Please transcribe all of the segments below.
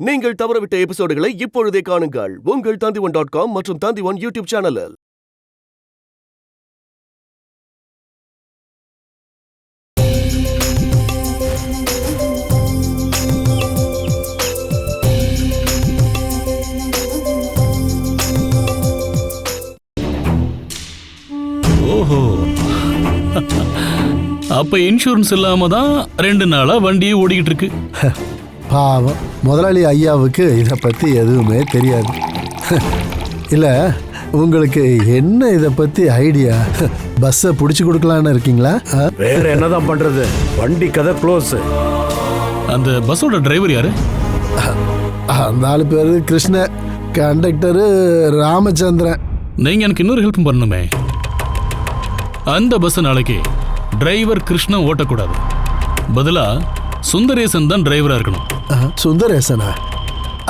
நீங்கள் தவறவிட்ட எபிசோடுகளை இப்பொழுதே காணுங்கள் உங்கள் Tandivan.com மற்றும் Tandivan யூடியூப் சேனலில். ஓஹோ, அப்ப இன்சூரன்ஸ் இல்லாம தான் 2 நாளா வண்டியே ஓடிக்கிட்டு இருக்கு. பாவம் முதலாளி ஐயாவுக்கு இதை பற்றி எதுவுமே தெரியாது. இல்லை, உங்களுக்கு என்ன இதை பற்றி ஐடியா? பஸ்ஸை பிடிச்சி கொடுக்கலான்னு இருக்கீங்களா? வேற என்னதான் பண்றது, வண்டி கதை க்ளோஸ். அந்த பஸ்ஸோட டிரைவர் யாரு? அந்த 4 பேர் கிருஷ்ண, கண்டக்டரு ராமச்சந்திரன். நீங்க எனக்கு இன்னொரு ஹெல்ப் பண்ணணுமே. அந்த பஸ் நாளைக்கு டிரைவர் கிருஷ்ணன் ஓட்டக்கூடாது, பதிலா சுந்தரேசன் தான் டிரைவரா இருக்கணும். சுந்தரேசனா?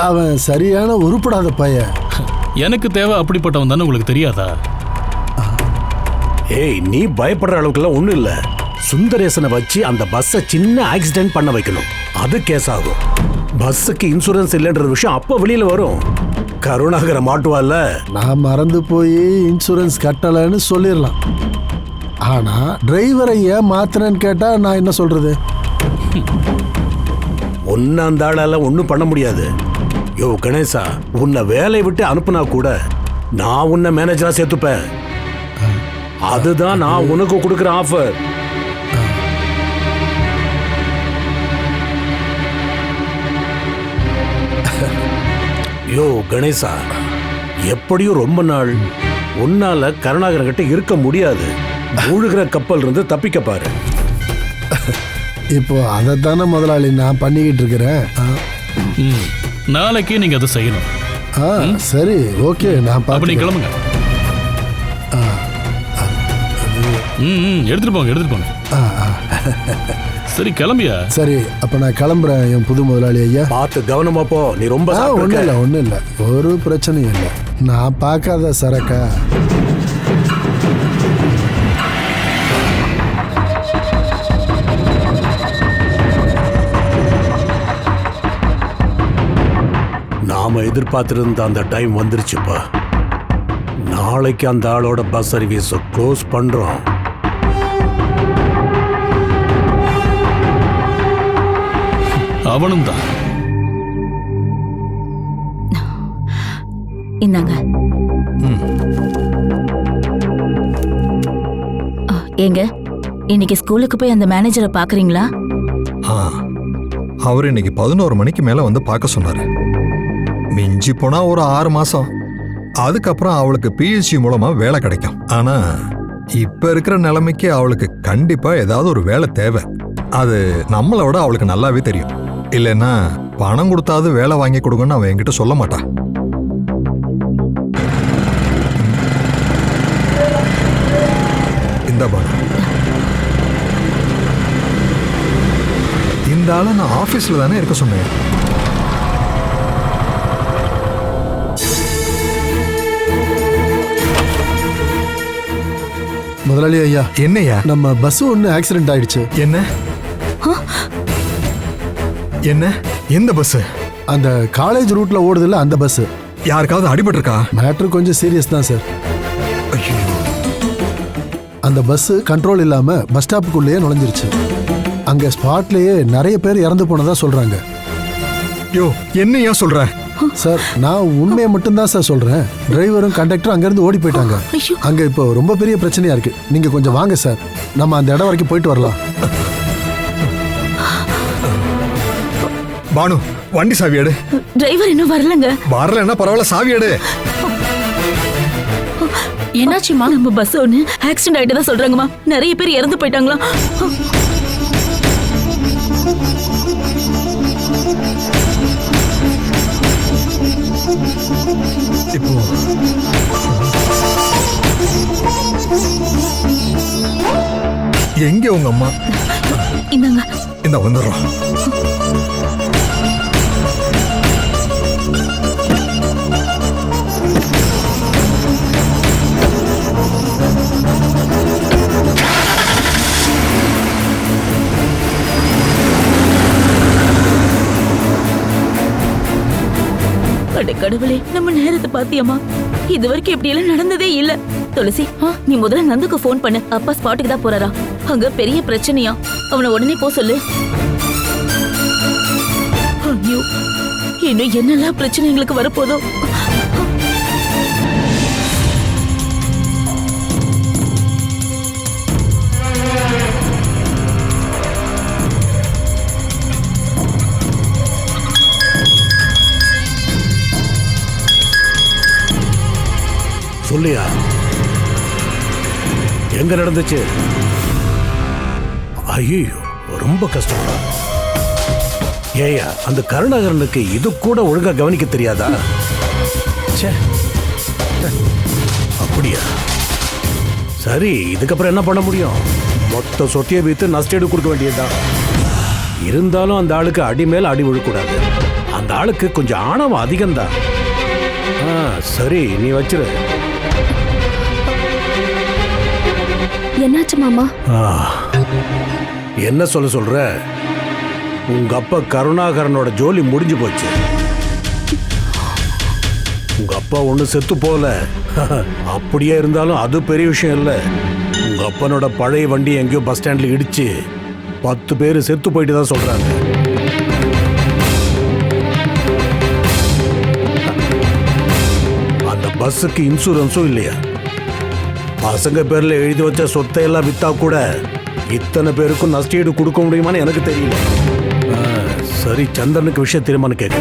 அவன் சரியான உருப்படாத பையன். எனக்கு தேவை அப்படிப்பட்டவன் தானே, உங்களுக்கு தெரியாதா? ஏய், நீ பயப்படுற அளவுக்குலாம் ஒண்ணும் இல்ல. சுந்தரேசனை வச்சு அந்த பஸ்ஸை சின்ன ஆக்சிடென்ட் பண்ண வைக்கணும், அது கேஸ் ஆகும். பஸ்ஸுக்கு இன்சூரன்ஸ் இல்லைன்ற விஷயம் அப்ப வெளியில வரும். கருணாகர மாட்டுவால. நான் மறந்து போய் இன்சூரன்ஸ் கட்டலைன்னு சொல்லிடலாம். ஆனா டிரைவரை ஏன் மாத்தினேன்னு கேட்டா நான் என்ன சொல்றது? ஒன்னு அந்த ஆளால ஒன்னும் பண்ண முடியாது. யோ கணேசா, உன்னை வேலையை விட்டு அனுப்புனா கூட நான் உன்னை மேனேஜரா சேர்த்துப்பேன். அதுதான் நான் உனக்கு கொடுக்குற ஆஃபர். யோ கணேசா, எப்படியும் ரொம்ப நாள் உன்னால கருணாகரன் கிட்ட இருக்க முடியாது. மூழ்கிற கப்பல் இருந்து தப்பிக்க பாரு. இப்போ அதைத்தானே முதலாளி நான் பண்ணிக்கிட்டு இருக்கிறேன். நாளைக்கு நீங்க அதை செய்யணும். சரி, ஓகே, நான் அப்ப நீங்க கிளம்புங்க. எடுத்துட்டு போங்க. சரி, கிளம்பியா? சரி, அப்ப நான் கிளம்புறேன் என் புது முதலாளி ஐயா. பார்த்து கவனமா போ. நீ ரொம்ப ஒன்றும் இல்லை, ஒரு பிரச்சனையும் இல்லை. நான் பார்க்காத சரக்கா? நாம எதிர்பார்த்திருந்த அந்த டைம் வந்துருச்சுப்பா. நாளைக்கு அந்த ஆளோட பஸ் சர்வீஸ் க்ளோஸ் பண்றோம். அவனும் தான். இந்தாங்க. ஏங்க, இன்னைக்கு ஸ்கூலுக்கு போய் அந்த மேனேஜரை பாக்குறீங்களா? அவர் இன்னைக்கு 11 மணிக்கு மேல வந்து பார்க்க சொன்னாரு. மிஞ்சி போனா ஒரு 6 மாசம், அதுக்கப்புறம் அவளுக்கு பிஹெச்டி மூலமா வேலை கிடைக்கும். ஆனா இப்ப இருக்கிற நிலைமைக்கு அவளுக்கு கண்டிப்பா ஏதாவது ஒரு வேலை தேவை. அது நம்மளை விட அவளுக்கு நல்லாவே தெரியும். இல்லைன்னா பணம் கொடுத்தாவது வேலை வாங்கி கொடுங்கன்னு அவன் என்கிட்ட சொல்ல மாட்டான். இந்த பணம் இந்த ஆளை நான் ஆபீஸ்ல தானே இருக்க சொன்னேன். முதலாளி ஐயா. என்னையா? நம்ம பஸ் ஒன்று ஆக்சிடென்ட் ஆயிடுச்சு. என்ன? எந்த பஸ்? அந்த காலேஜ் ரூட்ல ஓடுதுல்ல, அந்த பஸ். யாருக்காவது அடிபட்டிருக்கா? மேட்ரு கொஞ்சம் சீரியஸ் தான் சார். அந்த பஸ் கண்ட்ரோல் இல்லாம பஸ் ஸ்டாப்புக்குள்ளேயே நுழைஞ்சிருச்சு. அங்க ஸ்பாட்லயே நிறைய பேர் இறந்து போனதா சொல்றாங்க. யோ, என்னையா சொல்ற? சார், நான் உண்மையை மட்டும்தான் சார் சொல்றேன். டிரைவரும் கண்டக்டரும் அங்கிருந்து ஓடி போயிட்டாங்க. அங்க இப்போ ரொம்ப பெரிய பிரச்சனையா இருக்கு. நீங்க கொஞ்சம் வாங்க சார், நம்ம அந்த இடம் வரைக்கும் போயிட்டு வரலாம். பானு, வண்டி சாவி எடு. டிரைவர் இன்னும் வரலங்க. வரலன்னா பரவாயில்ல, சாவி எடு. என்னாச்சுமா? நம்ம பஸ் ஒன்று ஆக்சிடென்ட் ஆயிட்டு தான் சொல்றாங்கம்மா. நிறைய பேர் இறந்து போயிட்டாங்களா? இப்போ எங்க உங்க அம்மா? இந்தாங்க. இந்த வந்துடுறோம். அட கடவுளே, நம்ம நேரத்தை பாத்தியம்மா? இது வரைக்கும் இப்படி எல்லாம் நடந்ததே இல்ல. துளசி, நீ முதல்ல நந்துக்கு ஃபோன் பண்ணு. அப்பா ஸ்பாட்டுக்கு தான் போறாரா. அங்க பெரிய பிரச்சனையா, அவனை உடனே போ சொல்லு. ஐயோ, இன்னும் என்னெல்லாம் பிரச்சனை எங்களுக்கு வரப்போதோ. சொல்லியா, எங்க நடந்துச்சு? ஐயோ, ரொம்ப கஷ்டம். ஏயா, அந்த கருணாகரனுக்கு இது கூட ஒழுங்கா கவனிக்க தெரியாதா? ச்சே, அப்படியா? சரி, இதுக்கப்புறம் என்ன பண்ண முடியும்? மொத்த சொத்தியை வித்து நஷ்டேடு கொடுக்க வேண்டியதுதான். இருந்தாலும் அந்த ஆளுக்கு அடி மேல அடி விழக்கூடாது. அந்த ஆளுக்கு கொஞ்சம் ஆணவம் அதிகம்தான். சரி, நீ வச்சிரு. என்னாச்சு மாமா? என்ன சொல்ற? உங்க அப்பா கருணாகரனோட ஜோலி முடிஞ்சு போச்சு. உங்க அப்பா ஒண்ணு செத்து போல. அப்படியே இருந்தாலும் அது பெரிய விஷயம் இல்ல. உங்க அப்பனோட பழைய வண்டி எங்கேயோ பஸ் ஸ்டாண்ட்ல இடிச்சு 10 பேர் செத்து போயிட்டு தான் சொல்றாங்க. அந்த பஸ்ஸுக்கு இன்சூரன்ஸும் இல்லையா? பசங்க பேர்ல எழுதி வச்ச சொத்தை எல்லாம் வித்தா கூட இத்தனை பேருக்கும் நஷ்டஈடு கொடுக்க முடியுமான்னு எனக்கு தெரியல. சரி, சந்திரனுக்கு விஷயம் தெரியுமான்னு கேட்க.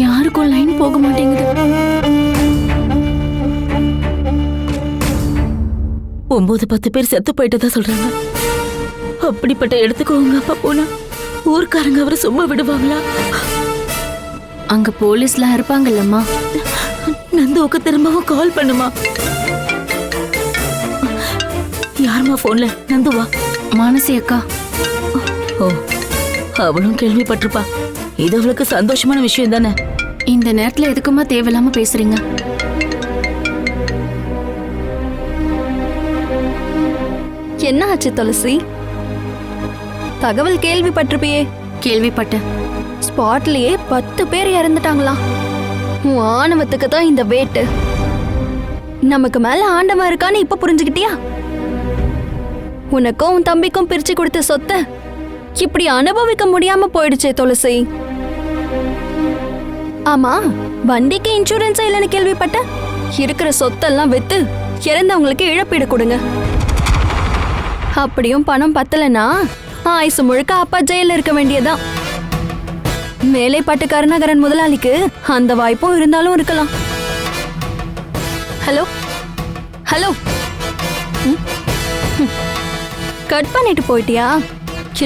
யாருக்கும் லைன் போக மாட்டேங்குது. 9-10 பேர் செத்து போயிட்டதா சொல்றாங்க. அப்படிப்பட்ட இடத்துக்கு உங்க அப்பா போனா ஊர்க்காரங்க அவரை சும்மா விடுவாங்களா? அங்க போலீஸ்லாம் இருப்பாங்கல்லம்மா. நந்துவுக்கு திரும்பவும் கால் பண்ணுமா? யாருமா போன்ல? நந்துவா? மானசி அக்கா. ஓ, அவளும் கேள்விப்பட்டிருப்பா. இது அவளுக்கு சந்தோஷமான விஷயம் தானே. இந்த நேரத்துல எதுக்குமா தேவையில்லாம பேசுறீங்க? என்ன ஆச்சு துளசி? தகவல் கேள்விப்பட்டிருப்பியே? கேள்விப்பட்டேன். ஸ்பாட்லயே 10 பேர் இறந்துட்டாங்களாம். உன் ஆணவத்துக்கு தான் இந்த வேட்டு. நமக்கு மேல ஆண்டவன் இருக்கான்னு இப்ப புரிஞ்சுக்கிட்டியா? உனக்கும் உன் தம்பிக்கும் பிரிச்சு கொடுத்த சொத்தை இப்படி அனுபவிக்க முடியாம போயிடுச்சே துளசி. ஆமா, வண்டிக்கு இன்சூரன்ஸ் இல்லைன்னு கேள்விப்பட்ட. இருக்கிற சொத்தெல்லாம் வித்து இறந்தவங்களுக்கு இழப்பீடு கொடுங்க. அப்படியும் பணம் பத்தலனா ஆயுசு முழுக்க அப்பா ஜெயில இருக்க வேண்டியதான். மேலைப்பாட்டு கருணாகரன் முதலாளிக்கு அந்த வாய்ப்பும் இருந்தாலும் இருக்கலாம். ஹலோ ஹலோ, கட் பண்ணிட்டு போயிட்டியா?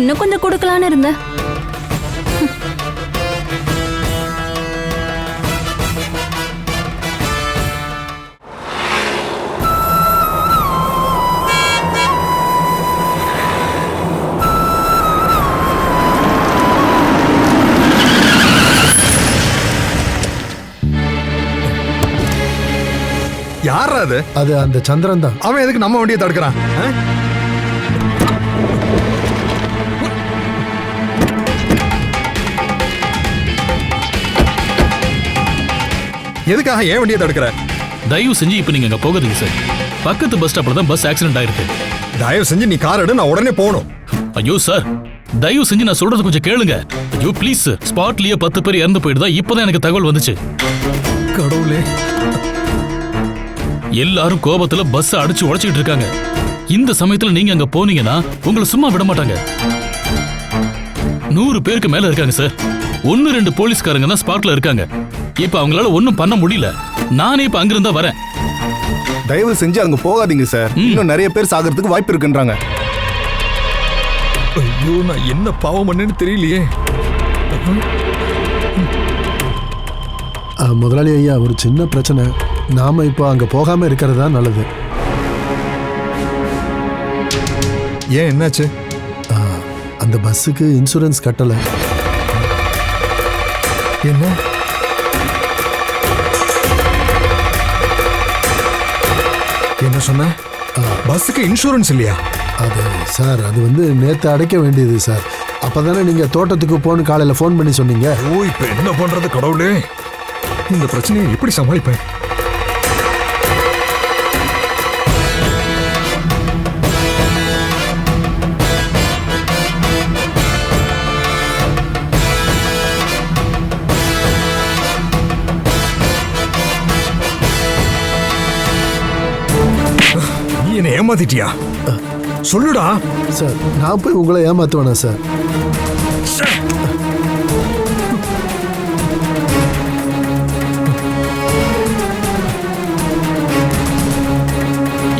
இன்னும் கொஞ்சம் கொடுக்கலான்னு இருந்தேன். யாரா அது? அது அந்த சந்திரன் தான். அவன் எதுக்கு நம்ம வண்டியை தடுக்கிறான்? எதுக்காக ஏன் வண்டியை தடுக்கிற? தயவு செஞ்சு இப்ப நீங்க அங்க போகாதீங்க சார். பக்கத்து பஸ் ஸ்டாப்ல தான் பஸ் ஆக்சிடென்ட் ஆயிருக்கு. தயவு செஞ்சு நீ கார் எடு, நான் உடனே போகணும். ஐயோ சார், தயவு செஞ்சு நான் சொல்றது கொஞ்சம் கேளுங்க. ஐயோ ப்ளீஸ், ஸ்பாட்லயே 10 பேர் இறந்து போயிடுதா? இப்பதான் எனக்கு தகவல் வந்துச்சு. கடவுளே, எல்லாரும் கோபத்துல பஸ் அடிச்சு உடைச்சிட்டு இருக்காங்க. இந்த சமயத்துல நீங்க அங்க போனீங்கன்னா உங்களை சும்மா விட மாட்டாங்க. 100 பேருக்கு மேல இருக்காங்க சார். 1-2 போலீஸ்காரங்க தான் ஸ்பாட்ல இருக்காங்க. இப்ப அவங்களால ஒண்ணும் பண்ண முடியல. நானே இப்ப அங்கிருந்தா வரேன். தயவு செஞ்சு அங்க போகாதீங்க சார். இன்னும் நிறைய பேர் சாகிறதுக்கு வாய்ப்பு இருக்குன்றாங்க. ஐயோ, நான் என்ன பாவம் பண்ணேன்னு தெரியலையே. முதலாளி ஐயா, ஒரு சின்ன பிரச்சனை. நாம இப்போ அங்க போகாம இருக்கிறது தான் நல்லது. ஏன் என்னாச்சு? ஆ, அந்த பஸ்ஸுக்கு இன்சூரன்ஸ் கட்டலை. என்ன? என்ன சொன்ன? பஸ்ஸுக்கு இன்சூரன்ஸ் இல்லையா? அது சார், அது வந்து நேற்று அடைக்க வேண்டியது சார். அப்போ தானே நீங்கள் தோட்டத்துக்கு போன்னு காலையில் ஃபோன் பண்ணி சொன்னீங்க. ஓ, இப்போ என்ன பண்றது கடவுளே? இந்த பிரச்சனையை எப்படி சமாளிப்பேன்? நீ என்னை ஏமாத்திட்டியா? சொல்லுடா. சார், நான் போய் உங்களை ஏமாற்றுவேனா சார்?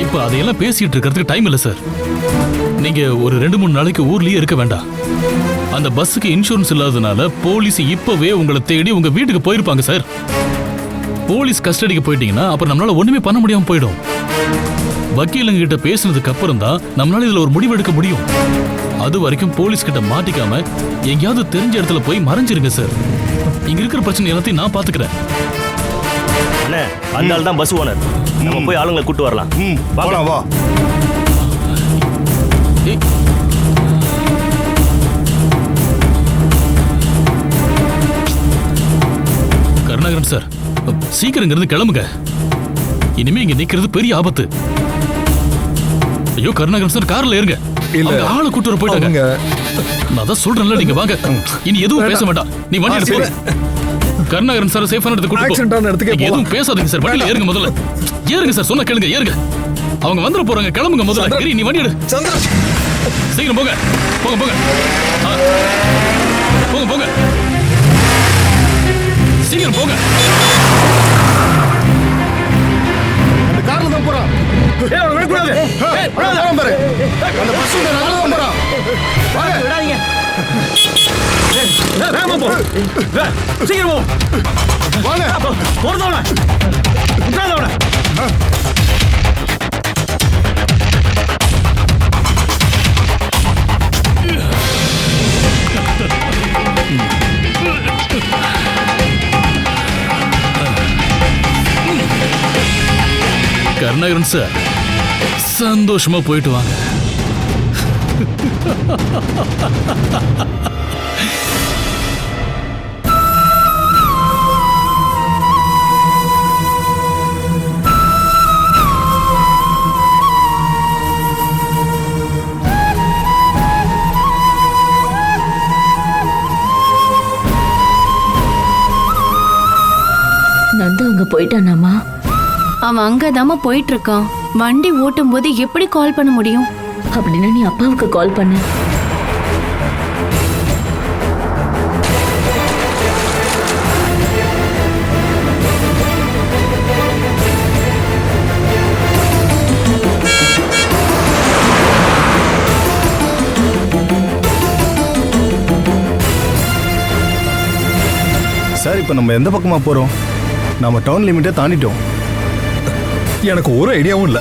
இப்ப அதையெல்லாம் பேசிட்டு இருக்கிறதுக்கு டைம் இல்ல சார். நீங்க ஒரு 2-3 நாளைக்கு ஊர்லயே இருக்க வேண்டாம். அந்த பஸ்ஸுக்கு இன்சூரன்ஸ் இல்லாததுனால போலீஸ் இப்பவே உங்களை தேடி உங்க வீட்டுக்கு போயிருப்பாங்க சார். போலீஸ் கஸ்டடிக்கு போயிட்டீங்கன்னா அப்புறம் நம்மளால ஒண்ணுமே பண்ண முடியாம போயிடும். வக்கீலுங்க கிட்ட பேசுனதுக்கு அப்புறம் தான் நம்மளால இதுல ஒரு முடிவு எடுக்க முடியும். அது வரைக்கும் போலீஸ் கிட்ட மாட்டிக்காம எங்கேயாவது தெரிஞ்ச இடத்துல போய் மறைஞ்சிருங்க சார். இங்க இருக்கிற பிரச்சனை எல்லாத்தையும் நான் பாத்துக்கிறேன். அண்ணே, அந்த ஆள் தான் பஸ் ஓனர். நம்ம போய் ஆளுங்களை கூட்டு வரலாம். போலாம் வா. ஏய், கருணாகரன் சார், சீக்கிரம் இங்கிருந்து கிளம்புங்க. இனிமே இங்க நிக்கிறது பெரிய ஆபத்து. ஐயோ கருணாகரன் சார், கார்ல ஏறுங்க. இல்ல, அவங்க ஆளை கூட்டு வர போயிட்டாங்க. நான் தான் சொல்றேன்ல, நீங்க வாங்க. இனி எதுவும் பேச வேண்டாம். நீ வண்டி எடுத்து போங்க. கருணாகரன் சார் சேஃபான இடத்துக்கு கூட்டு ஆக்சிடென்டான இடத்துக்கே போ. எதுவும் பேசாதீங்க சார். வண்டியில ஏறுங்க முதல்ல. ஏறுங்க சார், சொன்ன கேளுங்க, ஏறுங்க. அவங்க வந்துட போறாங்க. கிளம்புங்க முதல்ல. கிரி, நீ வண்டி எடு. சீக்கிரம் போங்க. போங்க போங்க. ஆ. போங்க போங்க. சீக்கிரம் போங்க. அந்த கார்ல தான் போறான். ஏய், அவன் விடக்கூடாது. ஏய், போறான் பாரு. அந்த பஸ் உள்ள நல்லா தான் போறான். வாங்க, விடாதீங்க. ஏய், வேகமா போ. சீக்கிரம் போ. வாங்க. போறதவன. விடாதவன. கருணாகரன் சார், சந்தோஷமா போயிட்டு வாங்க. நந்து அங்க போயிட்டானாமா? அவன் அங்கதாம்மா போயிட்டு இருக்கான். வண்டி ஓட்டும் போது எப்படி கால் பண்ண முடியும்? அப்படின்னா நீ அப்பாவுக்கு கால் பண்ணு. சார், இப்போ நம்ம எந்த பக்கமா போறோம்? நம்ம டவுன் லிமிட்டை தாண்டிட்டோம். எனக்கு ஒரு ஐடியாவும் இல்லை.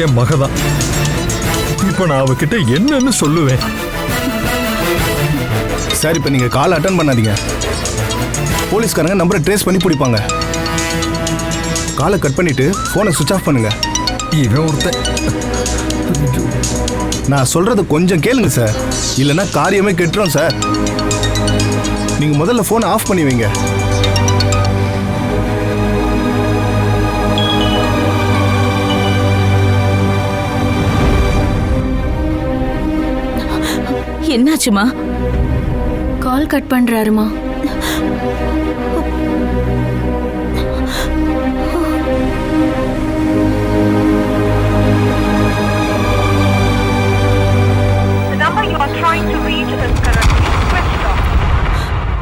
என் மகதான். இப்ப நான் அவகிட்ட என்னன்னு சொல்லுவேன்? சார், இப்போ நீங்க கால் அட்டன் பண்ணாதீங்க. போலீஸ்காரங்க நம்பரை ட்ரேஸ் பண்ணி பிடிப்பாங்க. காலை கட் பண்ணிட்டு போனை சுவிட்ச் ஆஃப் பண்ணுங்க. இவன் ஒருத்தன். நான் சொல்றத கொஞ்சம் கேளுங்க சார், இல்லைன்னா காரியமே கெட்டுரும் சார். நீங்க முதல்ல போனை ஆஃப் பண்ணி வைங்க. என்னாச்சுமா? கால் கட் பண்றாருமா.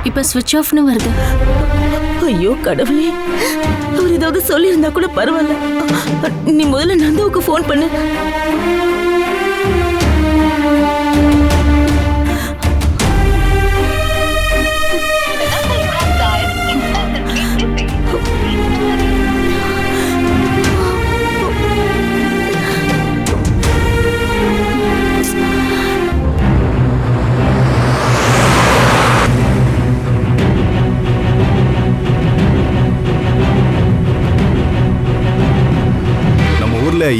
இப்ப ஸ்விட்ச் ஆஃப்னு வருது. ஐயோ கடவுளே, அவர் ஏதாவது சொல்லியிருந்தா கூட பரவாயில்ல. நீ முதல்ல நந்துவுக்கு ஃபோன் பண்ணு.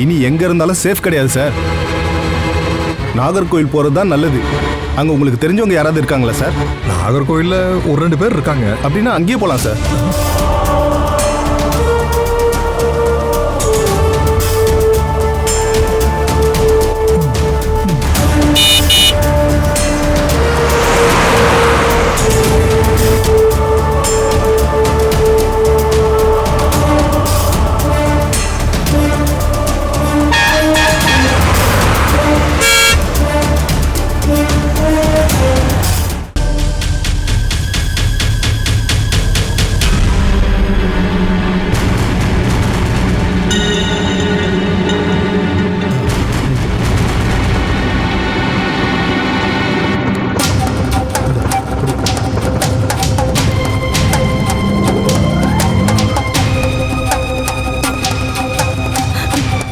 இனி எங்க இருந்தாலும் சேஃப் கிடையாது சார். நாகர்கோவில் போறது தான் நல்லது. அங்க உங்களுக்கு தெரிஞ்சவங்க யாராவது இருக்காங்களா சார்? நாகர்கோவில்ல ஒரு 2 பேர் இருக்காங்க. அப்படின்னா அங்கேயே போலாம் சார்.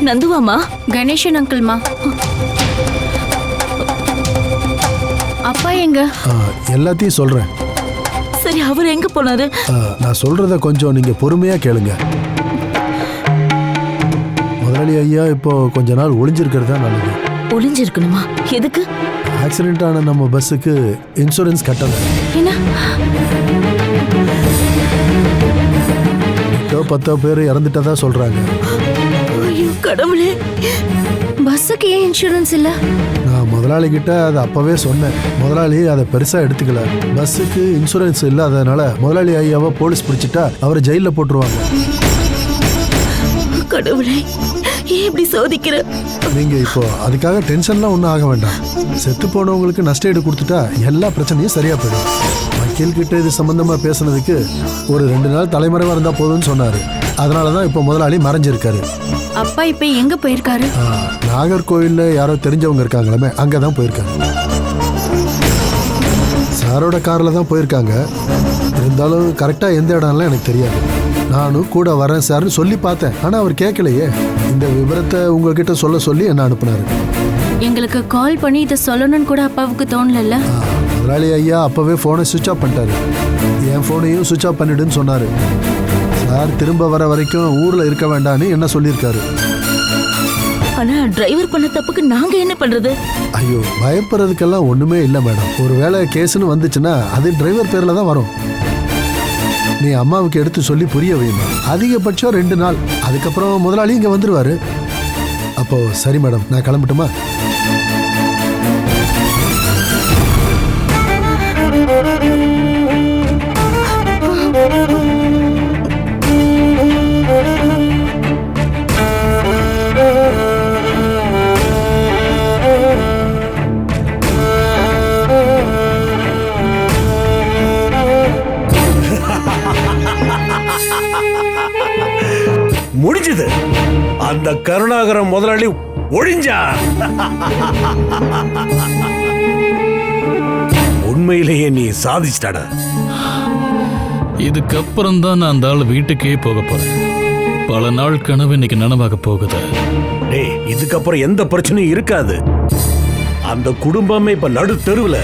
நந்துவாமா? கணேசன் அங்கிள்மா. அப்பா எங்க? எல்லாத்தையும் சொல்றேன். சரி, அவர் எங்க போனாரு? நான் சொல்றத கொஞ்சம் நீங்க பொறுமையா கேளுங்க. முதலாளி ஐயா இப்போ கொஞ்ச நாள் ஒளிஞ்சிருக்கிறது தான் நல்லது. ஒளிஞ்சிருக்கணுமா? எதுக்கு? ஆக்சிடென்ட் ஆன நம்ம பஸ்ஸுக்கு இன்சூரன்ஸ் கட்டல. என்ன? 10 பேர் இறந்துட்டதா சொல்றாங்க. ஐயோ கடவுளே! பஸ்ஸுக்கு ஏன் இன்சூரன்ஸ் இல்ல? நான் முதலாளி கிட்ட அதை அப்பவே சொன்னேன். முதலாளி அதை பெருசா எடுத்துக்கல. பஸ்ஸுக்கு இன்சூரன்ஸ் இல்லாதனால முதலாளி ஐயாவை போலீஸ் பிடிச்சிட்டா அவரை ஜெயில போட்டுருவாங்க. கடவுளே, ஏன் இப்படி சோதிக்கிற? நீங்க இப்போ அதுக்காக டென்ஷன்லாம் ஒன்றும் ஆக வேண்டாம். செத்து போனவங்களுக்கு நஷ்டஈடு கொடுத்துட்டா எல்லா பிரச்சனையும் சரியா போயிடும். வக்கீல் கிட்ட இது சம்பந்தமா பேசுனதுக்கு ஒரு 2 நாள் தலைமறைவா இருந்தா போதும்னு சொன்னாரு. அதனாலதான் இப்போ முதலாளி மறைஞ்சிருக்காரு. அப்பா இப்ப எங்க போயிருக்காரு? நாகர்கோவில்ல யாரோ தெரிஞ்சவங்க இருக்காங்களாமே, அங்கதான் போயிருக்காங்க. சாரோட கார்ல தான் போயிருக்காங்க. இருந்தாலும் கரெக்டா எந்த இடம்லாம் எனக்கு தெரியாது. நானும் கூட வரேன் சார்னு சொல்லி பார்த்தேன். ஆனா அவர் கேட்கலையே. இந்த விவரத்தை உங்ககிட்ட சொல்ல சொல்லி என்ன அனுப்புனாரு. எங்களுக்கு கால் பண்ணி இதை சொல்லணும்னு கூட அப்பாவுக்கு தோணல. முதலாளி ஐயா அப்பவே போனை சுவிட்ச் ஆஃப் பண்ணிட்டாரு. என் போனையும் சுவிட்ச் ஆஃப் பண்ணிடுன்னு சொன்னாரு. சார் திரும்ப வர வரைக்கும் ஊர்ல இருக்க வேண்டான்னு என்ன சொல்லியிருக்காரு. ஆனா டிரைவர் பண்ண தப்புக்கு நாங்க என்ன பண்றது? ஐயோ, பயப்படுறதுக்கெல்லாம் ஒண்ணுமே இல்லை மேடம். ஒருவேளை கேஸ்ன்னு வந்துச்சுன்னா அது டிரைவர் பேர்ல தான் வரும். நீ அம்மாவுக்கு எடுத்து சொல்லி புரிய வைமா. அதிகபட்சம் 2 நாள். அதுக்கப்புறம் முதலாளி இங்க வந்துருவாரு. அப்போ சரி மேடம், நான் கிளம்பட்டுமா? முடிஞ்சது. அந்த கருணாகரம் முதலாளி ஒழிஞ்சா. உண்மையிலேயே நீ சாதிச்சிட்டட. இதுக்கப்புறம் தான் நான் அந்த ஆள் வீட்டுக்கே போக போறேன். பல நாள் கனவு இன்னைக்கு நனவாக போகுது. டேய், இதுக்கப்புறம் எந்த பிரச்சனையும் இருக்காது. அந்த குடும்பமே இப்ப நடு தெருவுல.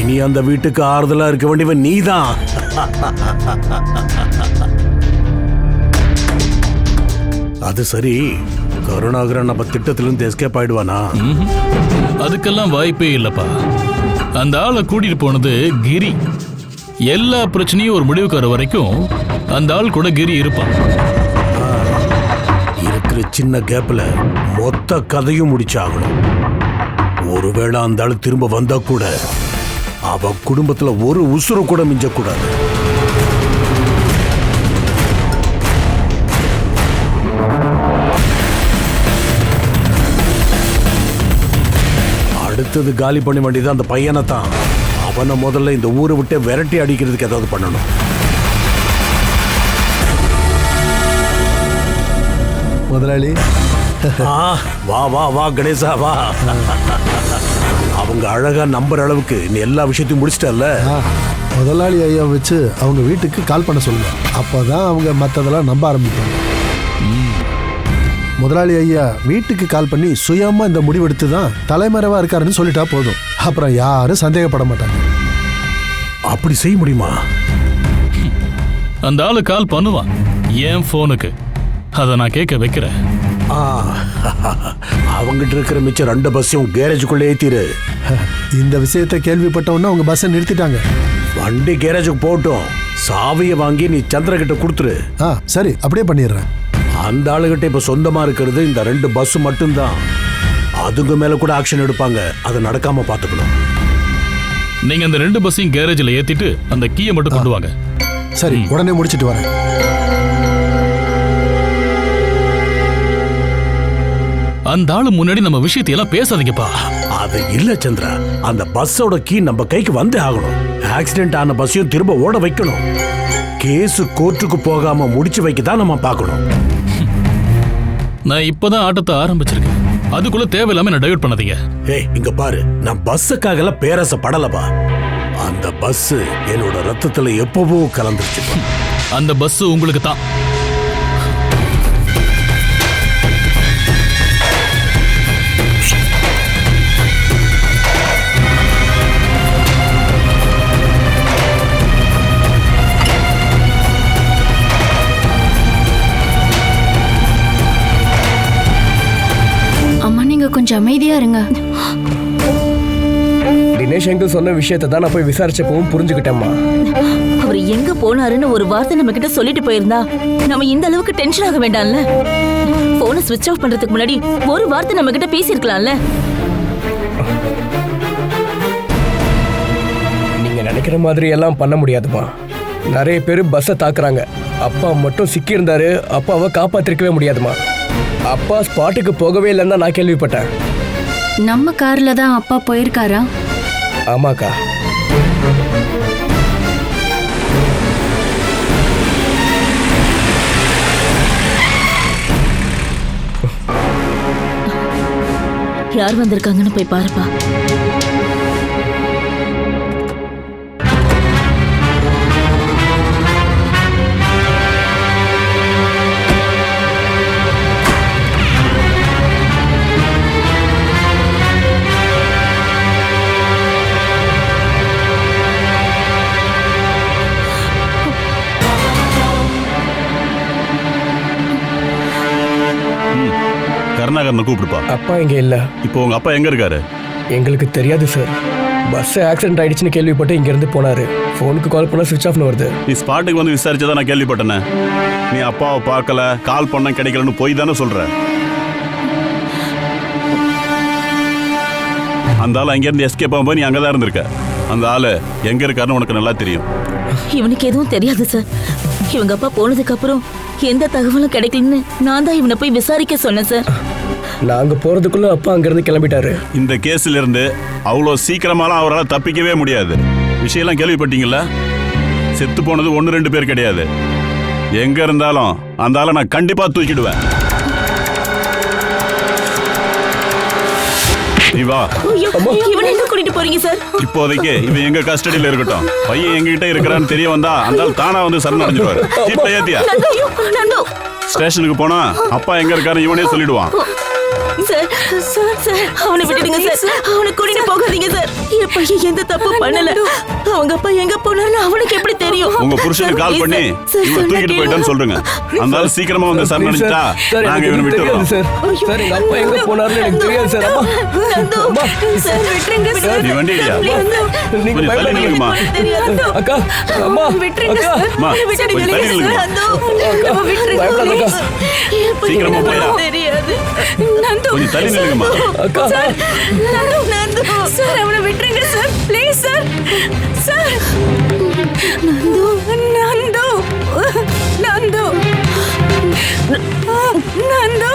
இனி அந்த வீட்டுக்கு ஆறுதலா இருக்க வேண்டியவன் நீதான். அது சரி, கருணாகரன் நம்ம திட்டத்திலிருந்து எஸ்கேப் ஆயிடுவானா? அதுக்கெல்லாம் வாய்ப்பே இல்லப்பா. அந்த ஆளை கூட்டிட்டு போனது கிரி. எல்லா பிரச்சனையும் ஒரு முடிவுக்கு வர வரைக்கும் அந்த ஆள் கூட கிரி இருப்பான். இருக்கிற சின்ன கேப்ல மொத்த கதையும் முடிச்சாகணும். ஒருவேளை அந்த ஆள் திரும்ப வந்தா கூட அவ குடும்பத்துல ஒரு உசுறு கூட மிஞ்சக்கூடாது. அடுத்தது காலி பண்ண வேண்டியது அந்த பையனை தான். அவனை முதல்ல இந்த ஊரை விட்டு விரட்டி அடிக்கிறதுக்கு ஏதாவது பண்ணணும். முதலாளி வா வா வா கணேசா வா. அவங்க அழகா நம்புற அளவுக்கு நீ எல்லா விஷயத்தையும் முடிச்சிட்டல்ல. முதலாளி ஐயா வச்சு அவங்க வீட்டுக்கு கால் பண்ண சொல்லுங்க. அப்பதான் அவங்க மற்றதெல்லாம் நம்ப ஆரம்பிப்பாங்க. முதலாளி ஐயா வீட்டுக்கு கால் பண்ணி சுயமா இந்த முடிவெடுத்து தான் தலைமறைவா இருக்காருன்னு சொல்லிட்டா போதும். அப்புறம் யாரும் சந்தேகப்பட மாட்டாங்க. அப்படி செய்ய முடியுமா? அந்த ஆளு கால் பண்ணுவான் என் போனுக்கு. அதை நான் கேட்க வைக்கிறேன். அவங்கிட்ட இருக்கிற மிச்சம் 2 பஸ்ஸையும் கேரேஜுக்குள்ளே ஏத்திரு. இந்த விஷயத்தை கேள்விப்பட்டவொன்னே அவங்க பஸ்ஸை நிறுத்திட்டாங்க. வண்டி கேரேஜுக்கு போட்டும், சாவியை வாங்கி நீ சந்திரகிட்ட கொடுத்துரு. சரி, அப்படியே பண்ணிடுறேன். அந்த ஆளுகிட்ட இப்ப சொந்தமா இருக்கிறது இந்த 2 பஸ் மட்டும்தான். அதுக்கு மேல கூட ஆக்ஷன் எடுப்பாங்க. அதை நடக்காம பாத்துக்கணும். நீங்க அந்த 2 பஸ்ஸையும் கேரேஜில் ஏத்திட்டு அந்த கீயை மட்டும் கொண்டு வாங்க. சரி, உடனே முடிச்சிட்டு வரேன். அந்த ஆளு முன்னாடி நம்ம விஷயத்தை எல்லாம் பேசாதீங்கப்பா. அது இல்ல சந்திரா, அந்த பஸ்ஸோட கீ நம்ம கைக்கு வந்தே ஆகணும். ஆக்சிடென்ட் ஆன பஸ்ஸையும் திரும்ப ஓட வைக்கணும். கேஸ் கோர்ட்டுக்கு போகாம முடிச்சு வைக்க தான் நம்ம பார்க்கணும். நான் இப்பதான் ஆட்டத்தை ஆரம்பிச்சிருக்கேன். அதுக்குள்ள தேவையில்லாம என்ன டைவர்ட் பண்ணாதீங்க. ஏய், இங்க பாரு, நான் பஸ்ஸுக்காக எல்லாம் பேராசப்படலப்பா. அந்த பஸ் என்னோட ரத்தத்துல எப்பவோ கலந்துருச்சு. அந்த பஸ் உங்களுக்கு தான். அம்மா, நீங்க கொஞ்சம் அமைதியா இருங்க. தினேஷ் அங்கிள் சொன்ன விஷயத்தை தான் நான் போய் விசாரிச்சப்பவும் புரிஞ்சுக்கிட்டேம்மா. அவர் எங்க போனாருன்னு ஒரு வார்த்தை நம்ம கிட்ட சொல்லிட்டு போயிருந்தா நம்ம இந்த அளவுக்கு டென்ஷன் ஆக வேண்டாம்ல. போனை ஸ்விட்ச் ஆஃப் பண்றதுக்கு முன்னாடி ஒரு வார்த்தை நம்ம கிட்ட பேசியிருக்கலாம்ல. நீங்க நினைக்கிற மாதிரி எல்லாம் பண்ண முடியாதுமா. நிறைய பேர் பஸ்ஸை தாக்குறாங்க. அப்பா மட்டும் சிக்கி இருந்தாரு, அப்பாவை காப்பாத்திருக்கவே முடியாதுமா. அப்பா ஸ்பாட்டுக்கு போகவே இல்லைன்னு தான் நான் கேள்விப்பட்டேன். நம்ம கார்ல தான் அப்பா போயிருக்காரா? ஆமாக்கா. யார் வந்திருக்காங்கன்னு போய் பாருப்பா. கருணாகரனை கூப்பிடுப்பா. அப்பா இங்க இல்ல. இப்போ உங்க அப்பா எங்க இருக்காரு? எங்களுக்கு தெரியாது சார். பஸ் ஆக்சிடென்ட் ஆயிடுச்சுன்னு கேள்விப்பட்டு இங்க இருந்து போனாரு. போனுக்கு கால் பண்ணா ஸ்விட்ச் ஆஃப்னு வருது. நீ ஸ்பாட்டுக்கு வந்து விசாரிச்சதா நான் கேள்விப்பட்டேனே. நீ அப்பாவை பார்க்கல, கால் பண்ண கிடைக்கலன்னு போய் தானே சொல்ற. அந்த ஆள் அங்கேருந்து எஸ்கேப் ஆகும்போது நீ அங்கதான் இருந்திருக்க. அந்த ஆளு எங்க இருக்காருன்னு உனக்கு நல்லா தெரியும். இவனுக்கு எதுவும் தெரியாது சார். இவங்க அப்பா போனதுக்கு அப்புறம் எந்த தகவலும் கிடைக்கலன்னு நான் தான் இவனை போய் விசாரிக்க சொன்னேன் சார். நாங்க போறதுக்குள்ள அப்பா அங்கிருந்து கிளம்பிட்டாரு. இந்த கேஸ்ல இருந்து அவ்வளோ சீக்கிரமாலாம் அவரால் தப்பிக்கவே முடியாது. விஷயம்லாம் கேள்விப்பட்டீங்களா? செத்து போனது 1-2 பேர் கிடையாது. எங்க இருந்தாலும் அந்த ஆளை நான் கண்டிப்பா தூக்கிடுவேன். நீ வா. இவனை எங்க கூட்டிட்டு போறீங்க சார்? இப்போதைக்கு இவன் எங்க கஸ்டடியில இருக்கட்டும். பையன் எங்ககிட்ட இருக்கிறான்னு தெரிய வந்தா அந்த ஆள் தானா வந்து சரணடைஞ்சிருவாரு. ஜீப்ல ஏத்தியா? ஸ்டேஷனுக்கு போனா அப்பா எங்க இருக்காரு இவனே சொல்லிடுவான். சார் சார் சார் அவனை விட்டுடுங்க சார். அவனை கூட்டிட்டு போகாதீங்க சார். என் பையன் எந்த தப்பு பண்ணல. அவங்க அப்பா எங்க போனாருன்னு அவனுக்கு எப்படி தெரியும்? உங்க புருஷனுக்கு கால் பண்ணி இவனை தூக்கிட்டு போயிட்டான்னு சொல்றேன். அந்த ஆள் சீக்கிரமா வந்து சரணடைஞ்சிட்டா நாங்க இவனை விட்டுறோம். சார் சார் எங்க அப்பா எங்க போனாருன்னு எனக்கு தெரியாது சார். அம்மா சார் விட்டுருங்க சார். நீ வண்டி இல்லையா? நீங்க கொஞ்சம் தள்ளி நில்லுங்கம்மா. அக்கா அம்மா விட்டுருங்க சார். அம்மா விட்டுடுங்க கொஞ்சம் தள்ளி நில்லுங்க. நம்ம விட்டுருங்க. சீக்கிரமா போயா. தெரியாது. கொஞ்சம் தள்ளி நில்லுங்கம்மா. அக்கா நந்து சார் அவனை விட்டுருங்க sir. Please sir. Sir Nandu Nandu Nandu Nandu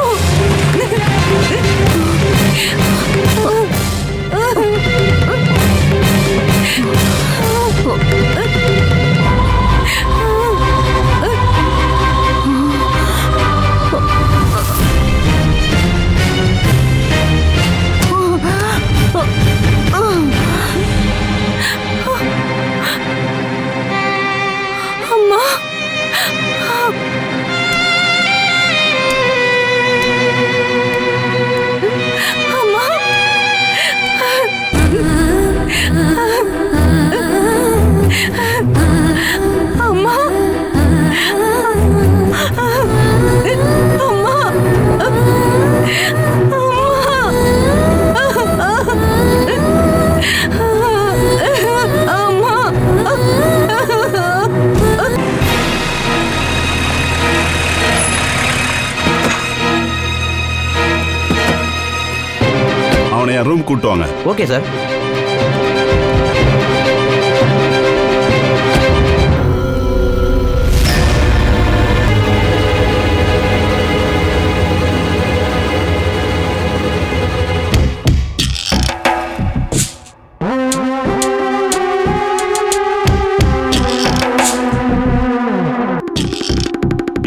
கூட்டு வாங்க. Okay sir.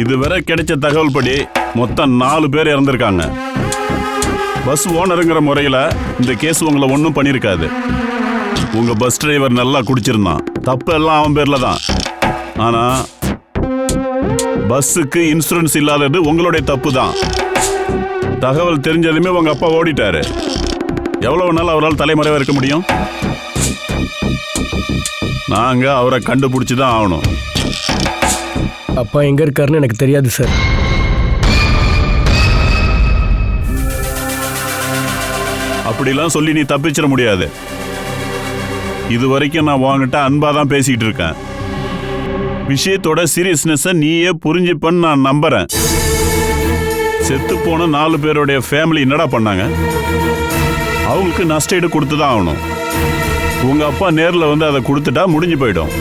இதுவரை கிடைச்ச தகவல் படி மொத்தம் 4 பேர் இறந்திருக்காங்க. பஸ் ஓனருங்கிற முறையில் இந்த கேஸ் உங்களை ஒன்றும் பண்ணியிருக்காது. உங்க பஸ் டிரைவர் நல்லா குடிச்சிருந்தான். தப்பு எல்லாம் அவன் பேர்ல தான். ஆனா பஸ்ஸுக்கு இன்சூரன்ஸ் இல்லாதது உங்களுடைய தப்பு தான். தகவல் தெரிஞ்சதுமே உங்க அப்பா ஓடிட்டாரு. எவ்வளவு நாள் அவரால் தலைமறைவா இருக்க முடியும்? நாங்க அவரை கண்டுபிடிச்சு தான் ஆகணும். அப்பா எங்க இருக்காருன்னு எனக்கு தெரியாது சார். அப்படிலாம் சொல்லி நீ தப்பிச்சிட முடியாது. இது வரைக்கும் நான் உன்கிட்ட அன்பா தான் பேசிக்கிட்டு இருக்கேன். விஷயத்தோட சீரியஸ்னஸை நீயே புரிஞ்சுப்பன்னு நான் நம்புறேன். செத்து போன 4 பேருடைய ஃபேமிலி என்னடா பண்ணாங்க? அவங்களுக்கு நஷ்டஈடு கொடுத்து தான் ஆகணும். உங்க அப்பா நேரில் வந்து அதை கொடுத்துட்டா முடிஞ்சு போயிடும்.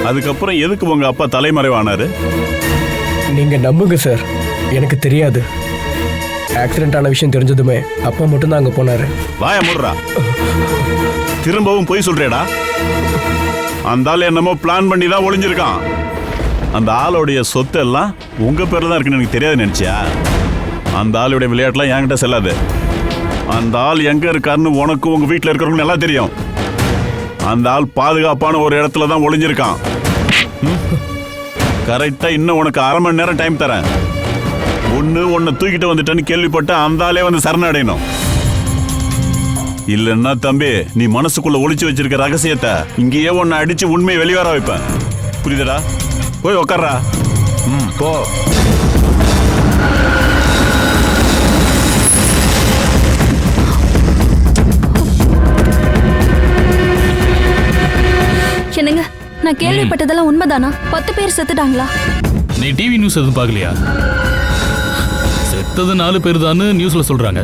அதுக்கப்புறம் எதுக்கு உங்க அப்பா தலைமறைவானாரு? நீங்க நம்புங்க சார், எனக்கு தெரியாது. ஆக்சிடென்ட் ஆன விஷயம் தெரிஞ்சதுமே அப்பா மட்டும் தான் அங்க போனாரு. வாய முடுறா. திரும்பவும் போய் சொல்றேடா. அந்த ஆள் என்னமோ பிளான் பண்ணி தான் ஒளிஞ்சிருக்கான். அந்த ஆளுடைய சொத்து எல்லாம் உங்க பேர்ல தான் இருக்குன்னு எனக்கு தெரியாது நினைச்சியா? அந்த ஆளுடைய விளையாட்டுலாம் என்கிட்ட செல்லாது. அந்த ஆள் எங்க இருக்காருன்னு உனக்கும் உங்க வீட்டில் இருக்கிறவங்க நல்லா தெரியும். அந்த ஆள் பாதுகாப்பான ஒரு இடத்துல தான் ஒளிஞ்சிருக்கான். கரெக்டா இன்னும் உனக்கு 1/2 மணி நேரம் டைம் தரேன். உன்னை தூக்கிட்டு வந்துட்டேன்னு கேள்விப்பட்ட அந்த ஆளே வந்து சரணடையணும். இல்லன்னா தம்பி, நீ மனசுக்குள்ள ஒளிச்சு வச்சிருக்க ரகசியத்தை இங்கேயே உன்னை அடிச்சு உண்மையை வெளிவர வைப்பேன். புரியுதடா? போய் உக்காரா. போ. என்னங்க, நான் கேள்விப்பட்டதெல்லாம் உண்மைதானா? 10 பேர் செத்துட்டாங்களா? நீ டிவி நியூஸ் எதுவும் பார்க்கலையா? செத்தது 4 பேர் தான் நியூஸ்ல சொல்றாங்க.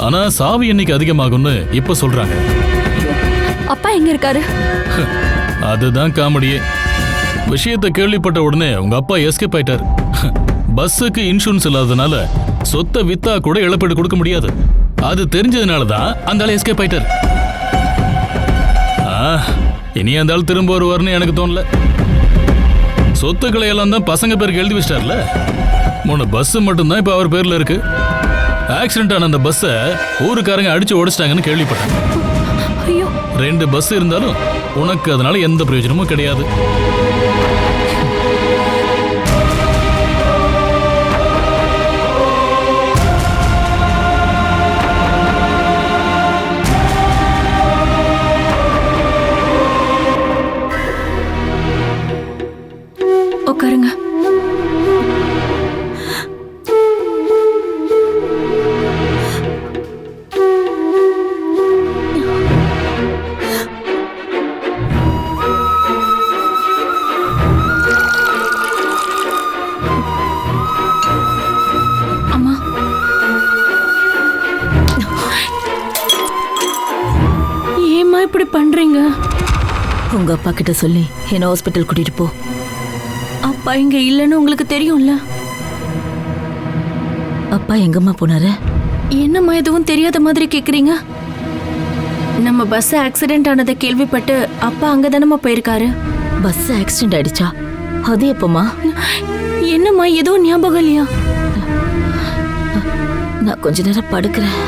ஆனா சாவு எண்ணிக்கை அதிகமாகும்னு இப்ப சொல்றாங்க. அப்பா எங்க இருக்காரு? அதுதான் காமெடியே. விஷயத்தை கேள்விப்பட்ட உடனே உங்க அப்பா எஸ்கேப் ஆயிட்டார். பஸ்ஸுக்கு இன்சூரன்ஸ் இல்லாததுனால சொத்தை வித்தா கூட இழப்பீடு கொடுக்க முடியாது. அது தெரிஞ்சதுனால தான் அந்த ஆள் எஸ்கேப் ஆயிட்டார். இனி அந்த ஆள் திரும்ப வருவார்னு எனக்கு தோணல. சொத்துக்களை எல்லாம் தான் பசங்க பேருக்கு எழுதி வச்சிட்டார்ல. 3 பஸ் மட்டும்தான் இப்ப அவர் பேர்ல இருக்கு. ஆக்சிடென்ட் ஆன அந்த பஸ்ஸை ஊருக்காரங்க அடிச்சு உடைச்சிட்டாங்கன்னு கேள்விப்பட்டேன். 2 பஸ் இருந்தாலும் உனக்கு அதனால எந்த பிரயோஜனமும் கிடையாது. உட்காருங்க. அம்மா, ஏம்மா இப்படி பண்றீங்க? உங்க அப்பா கிட்ட சொல்லி என்ன ஹாஸ்பிட்டல் கூட்டிட்டு போ. அப்பா இங்க இல்லைன்னு உங்களுக்கு தெரியும்ல. அப்பா எங்கம்மா போனாரு? என்னம்மா எதுவும் தெரியாத மாதிரி கேக்குறீங்க? நம்ம பஸ் ஆக்சிடென்ட் ஆனதை கேள்விப்பட்டு அப்பா அங்கதானம்மா போயிருக்காரு. பஸ் ஆக்சிடென்ட் ஆயிடுச்சா? அது எப்பமா? என்னம்மா எதுவும் ஞாபகம் இல்லையா? நான் கொஞ்ச நேரம் படுக்கிறேன்.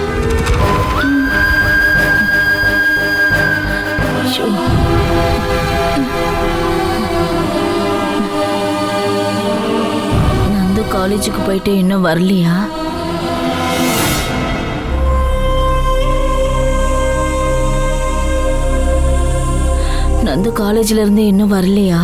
நந்து காலேஜுக்கு போயிட்டு இன்னும் வரலையா? நந்து காலேஜ்ல இருந்து இன்னும் வரலையா?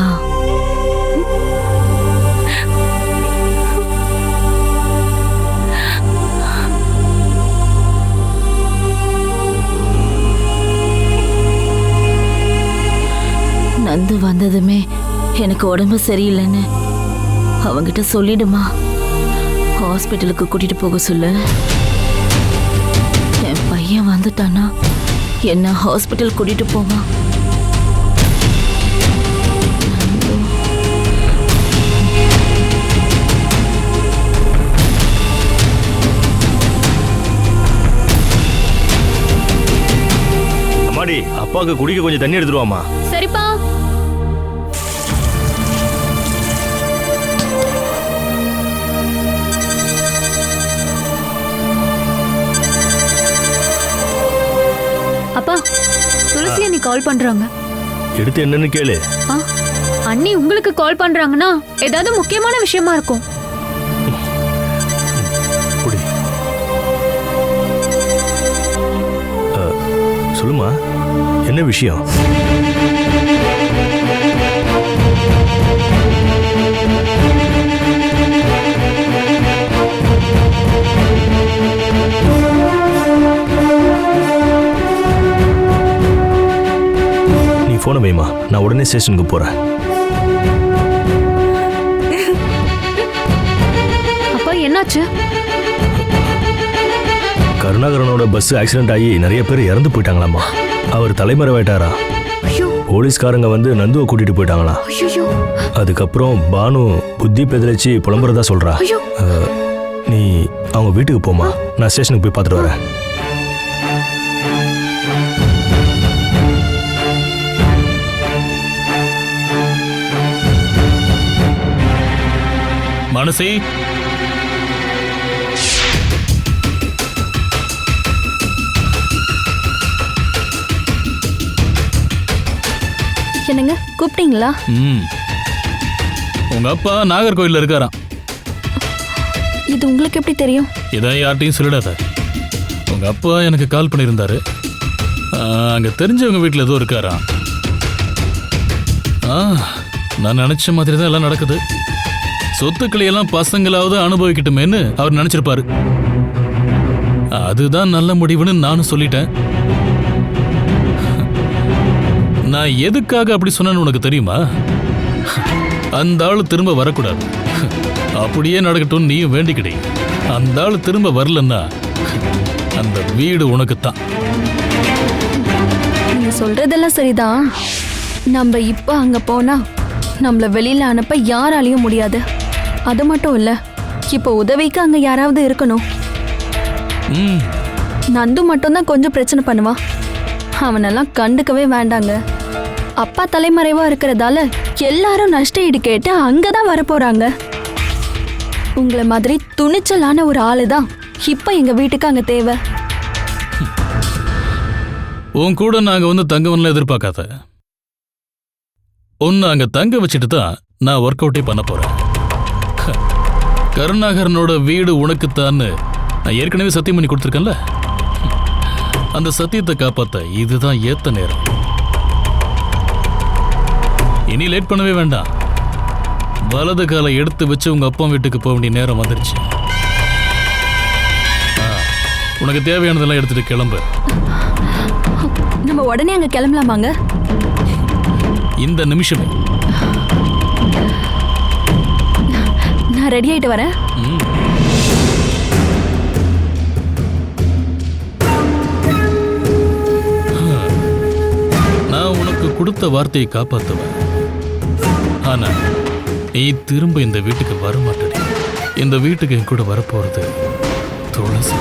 நந்து வந்ததுமே எனக்கு உடம்பு சரியில்லைன்னு அவங்கிட்ட சொல்லிடுமா. ஹாஸ்பிட்டலுக்கு கூட்டிட்டு போக சொல்லு. வந்துட்டானா என்ன ஹாஸ்பிட்டல் கூட்டிட்டு போவான். அம்மாடி, அப்பாவுக்கு குடிக்க கொஞ்சம் தண்ணி எடுத்துருவாமா. சரிப்பா. அப்பா, துளசி அண்ணி கால் பண்றாங்க. எடுத்து என்னன்னு கேளு. அண்ணி உங்களுக்கு கால் பண்றாங்கன்னா ஏதாவது முக்கியமான விஷயமா இருக்கும். சொல்லுமா, என்ன விஷயம்? நீ போன வைமா, நான் உடனே ஸ்டேஷனுக்கு போறேன். அப்பா என்னாச்சு? கருணாகரனோட பஸ் ஆக்சிடென்ட் ஆகி நிறைய பேர் இறந்து போயிட்டாங்களாமா. அவர் தலைமறைவாயிட்டாரா. போலீஸ்காரங்க வந்து நந்துவை கூட்டிட்டு போயிட்டாங்களா. அதுக்கப்புறம் பானு புத்தி பெதலிச்சு புலம்புறதா சொல்றா. நீ அவங்க வீட்டுக்கு போமா, நான் ஸ்டேஷனுக்கு போய் பார்த்துட்டு வரேன். மனசி, என்னங்க கூப்பிட்டீங்களா? உங்க அப்பா நாகர்கோயில்ல இருக்காராம். இது உங்களுக்கு எப்படி தெரியும்? இதை யார்ட்டையும் சொல்லிடாத. உங்க அப்பா எனக்கு கால் பண்ணியிருந்தாரு. அங்க தெரிஞ்சவங்க வீட்டில் ஏதோ இருக்காராம். நான் நினைச்ச மாதிரி தான் எல்லாம் நடக்குது. சொத்துக்களை எல்லாம் பசங்களாவது அனுபவிக்கட்டுமேன்னு அவர் நினைச்சிருப்பாரு. அதுதான் நல்ல முடிவுன்னு நானும் சொல்லிட்டேன். நான் எதுக்காக அப்படி சொன்னேன்னு உனக்கு தெரியுமா? அந்த ஆள் திரும்ப வரக்கூடாது. அப்படியே நடக்கட்டும் நீயும் வேண்டிக்கிட்டே. அந்த ஆள் திரும்ப வரலன்னா அந்த வீடு உனக்குத்தான். நீங்க சொல்றதெல்லாம் சரிதான். நம்ம இப்ப அங்க போனா நம்மள வெளியில அனுப்ப யாராலையும் முடியாது. அது மட்டும் இல்ல, இப்ப உதவிக்கு அங்க யாராவது இருக்கணும். நந்து மட்டும் தான் கொஞ்சம் பிரச்சனை பண்ணுவான். அவனெல்லாம் கண்டுக்கவே வேண்டாங்க. அப்பா தலைமறைவா இருக்கிறதால எல்லாரும் நஷ்ட ஈடு கேட்டு அங்கதான் வரப்போறாங்க. உங்களை மாதிரி துணிச்சலான ஒரு ஆளுதான் இப்ப எங்க வீட்டுக்கு அங்க தேவை. உன் கூட நாங்க வந்து தங்கவன்ல எதிர்பார்க்காத. உன்னை அங்க தங்க வச்சுட்டு தான் நான் ஒர்க் அவுட்டே பண்ண போறேன். கருணாகரனோட வீடு உனக்குத்தான்னு நான் ஏற்கனவே சத்தியம் பண்ணி கொடுத்துருக்கேன்ல. அந்த சத்தியத்தை காப்பாத்த இதுதான் ஏத்த நேரம். இனி லேட் பண்ணவே வேண்டாம். வலது காலை எடுத்து வச்சு உங்க அப்பா வீட்டுக்கு போக வேண்டிய நேரம் வந்துருச்சு. உனக்கு தேவையானதெல்லாம் எடுத்துட்டு கிளம்பு. நம்ம உடனே அங்க கிளம்பலாமாங்க? இந்த நிமிஷமே. நான் ரெடி ஆயிட்டு வரேன். நான் உனக்கு கொடுத்த வார்த்தையை காப்பாத்துவேன். ஆனா நீ திரும்ப இந்த வீட்டுக்கு வர மாட்டேன். இந்த வீட்டுக்கு என் கூட வரப்போறது துளசி.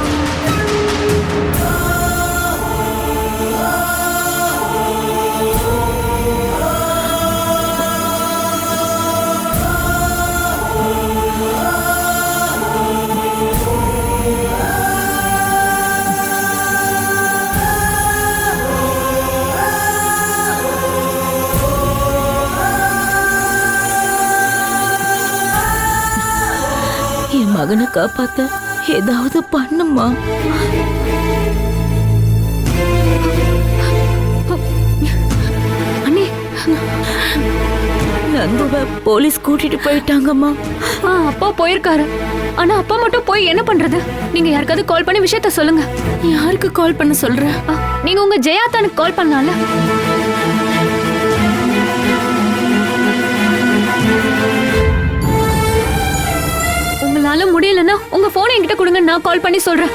என் மகனை காப்பாத்த ஏதாவது பண்ணுமா? அண்ணி, நந்துவை போலீஸ் கூட்டிட்டு போயிட்டாங்கம்மா. அப்பா போயிருக்காரு. ஆனா அப்பா மட்டும் போய் என்ன பண்றது? நீங்க யாருக்காவது கால் பண்ணி விஷயத்த சொல்லுங்க. யாருக்கு கால் பண்ண சொல்ற? நீங்க உங்க ஜெயாத்தானுக்கு கால் பண்ணலாம்ல. உங்களால முடியலன்னா உங்க போனை என்கிட்ட கொடுங்க, நான் கால் பண்ணி சொல்றேன்.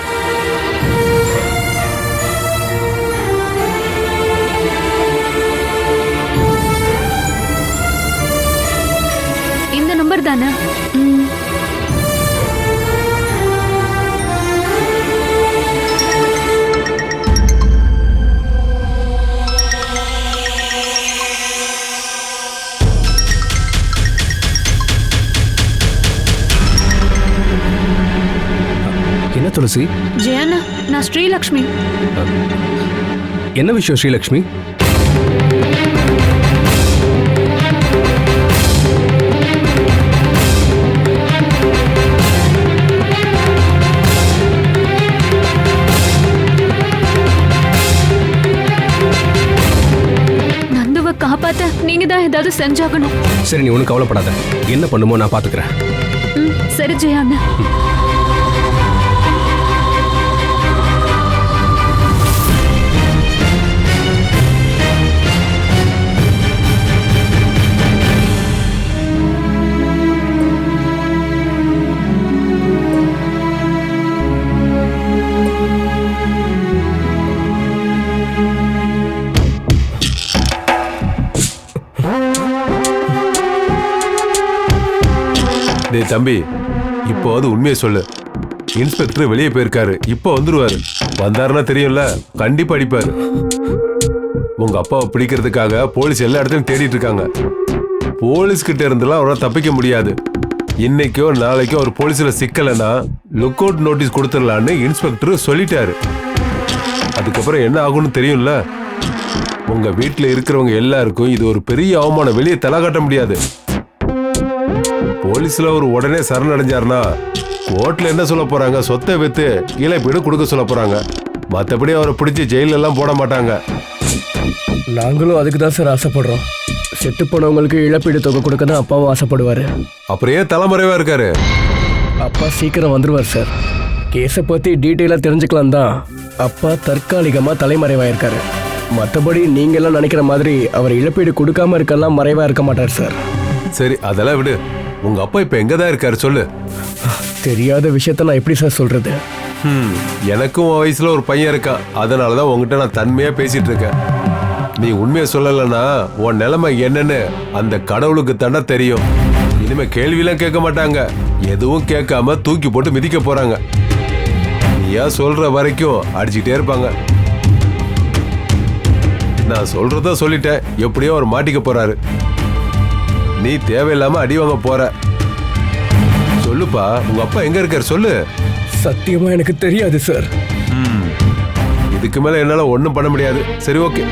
நம்பர் தானே? என்ன துளசி? ஜெயண்ணா, நான் ஸ்ரீலக்ஷ்மி. என்ன விஷயம் ஸ்ரீலக்ஷ்மி? நந்துவை காப்பாத்த நீங்க தான் ஏதாவது செஞ்சாகணும். சரி, நீ ஒன்றும் கவலைப்படாத. என்ன பண்ணுமோ நான் பாத்துக்கிறேன். சரி ஜெயண்ணா. டேய் தம்பி, இப்போது உண்மையை சொல்லு. இன்ஸ்பெக்டர் வெளியே போயிருக்காரு, இப்போ வந்துருவாரு. வந்தாருன்னா தெரியும்ல, கண்டிப்பா அடிப்பாரு. உங்க அப்பாவை பிடிக்கிறதுக்காக போலீஸ் எல்லா இடத்துலையும் தேடிட்டு இருக்காங்க. போலீஸ் கிட்ட இருந்தெல்லாம் அவரால் தப்பிக்க முடியாது. இன்னைக்கோ நாளைக்கோ ஒரு போலீஸ்ல சிக்கலைன்னா லுக் அவுட் நோட்டீஸ் கொடுத்துடலான்னு இன்ஸ்பெக்டர் சொல்லிட்டாரு. அதுக்கப்புறம் என்ன ஆகும்னு தெரியும்ல. உங்க வீட்டில் இருக்கிறவங்க எல்லாருக்கும் இது ஒரு பெரிய அவமானம். வெளியே தலை காட்ட முடியாது. போலீஸ்ல ஒரு உடனே சரணடைஞ்சாருன்னா கோர்ட்ல என்ன சொல்ல போறாங்க? சொத்தை வித்து இழப்பீடு கொடுக்க சொல்ல போறாங்க. மற்றபடி அவரை பிடிச்சி ஜெயில எல்லாம் போட மாட்டாங்க. நாங்களும் அதுக்கு தான் சார் ஆசைப்படுறோம். செத்து போனவங்களுக்கு இழப்பீடு தொகை கொடுக்க தான் அப்பாவும் ஆசைப்படுவாரு. அப்புறம் ஏன் தலைமறைவா இருக்காரு? அப்பா சீக்கிரம் வந்துருவார் சார். கேஸை பத்தி டீட்டெயிலாக தெரிஞ்சுக்கலாம் தான் அப்பா தற்காலிகமா தலைமறைவாயிருக்காரு. மற்றபடி நீங்க எல்லாம் நினைக்கிற மாதிரி அவர் இழப்பீடு கொடுக்காம இருக்கலாம் மறைவா இருக்க மாட்டார் சார். சரி, அதெல்லாம் விடு. உங்க அப்பா இப்ப எங்கதான் இருக்காரு சொல்லு. தெரியாத விஷயத்த நான் எப்படி சார் சொல்றது? எனக்கும் வயசுல ஒரு பையன் இருக்கான். அதனாலதான் உங்ககிட்ட நான் தன்மையா பேசிட்டு இருக்கேன். நீ உண்மையை சொல்லலைன்னா உன் நிலைமை என்னன்னு அந்த கடவுளுக்கு தானே தெரியும். இனிமே கேள்வியெல்லாம் கேட்க மாட்டாங்க. எதுவும் கேட்காம தூக்கி போட்டு மிதிக்க போறாங்க. நீயா சொல்ற வரைக்கும் அடிச்சுட்டே இருப்பாங்க. நான் சொல்றத சொல்லிட்டேன். எப்படியோ அவர் மாட்டிக்க போறாரு. நீ தேவையில்லாம அடி வாங்க போற. சொல்லுப்பா, உங்க அப்பா எங்க இருக்காரு சொல்லு. சத்தியமா எனக்கு தெரியாது சார். இதுக்கு மேல என்னால ஒண்ணும் பண்ண முடியாது. சரி, okay.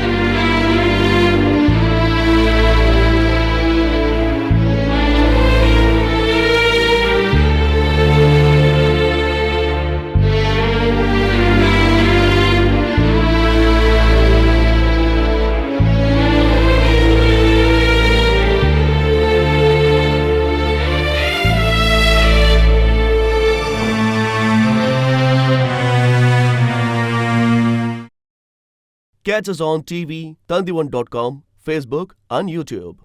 Catch us on TV, Tandivan.com, Facebook and YouTube.